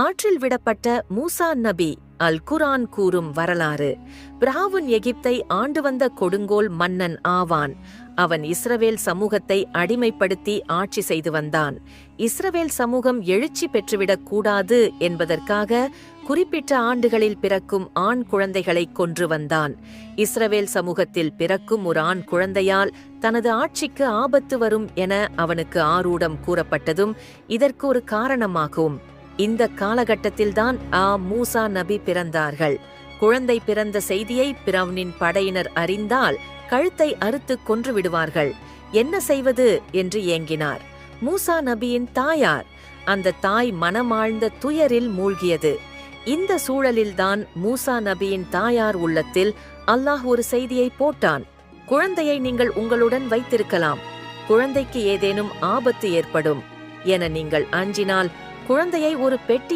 ஆற்றில் விடப்பட்ட மூசா நபி அல் குர்ஆன் கூறும் வரலாறு. பிராவுன் எகிப்தை ஆண்டு வந்த கொடுங்கோல் மன்னன் ஆவான். அவன் இஸ்ரவேல் சமூகத்தை அடிமைப்படுத்தி ஆட்சி செய்து வந்தான். இஸ்ரவேல் சமூகம் எழுச்சி பெற்றுவிடக் கூடாது என்பதற்காக குறிப்பிட்ட ஆண்டுகளில் பிறக்கும் ஆண் குழந்தைகளை கொன்று வந்தான். இஸ்ரவேல் சமூகத்தில் பிறக்கும் ஒரு ஆண் குழந்தையால் தனது ஆட்சிக்கு ஆபத்து வரும் என அவனுக்கு ஆரூடம் கூறப்பட்டதும் இதற்கு ஒரு காரணமாகும். இந்த காலகட்டத்தில்தான் மூசா நபி பிறந்தார்கள். குழந்தை பிறந்த செய்தியை பிறவுனின் படையினர் அறிந்தால் கழுத்தை அறுத்து கொன்று விடுவார்கள். என்ன செய்வது என்று ஏங்கினார். மூசா நபியின் தாயார். அந்த தாய் மனமாழ்ந்த துயரில் மூழ்கியது. இந்த சூழலில்தான் மூசா நபியின் தாயார் உள்ளத்தில் அல்லாஹ் ஒரு செய்தியை போட்டான். குழந்தையை நீங்கள் உங்களுடன் வைத்திருக்கலாம். குழந்தைக்கு ஏதேனும் ஆபத்து ஏற்படும் என நீங்கள் அஞ்சினால் குழந்தையை ஒரு பெட்டி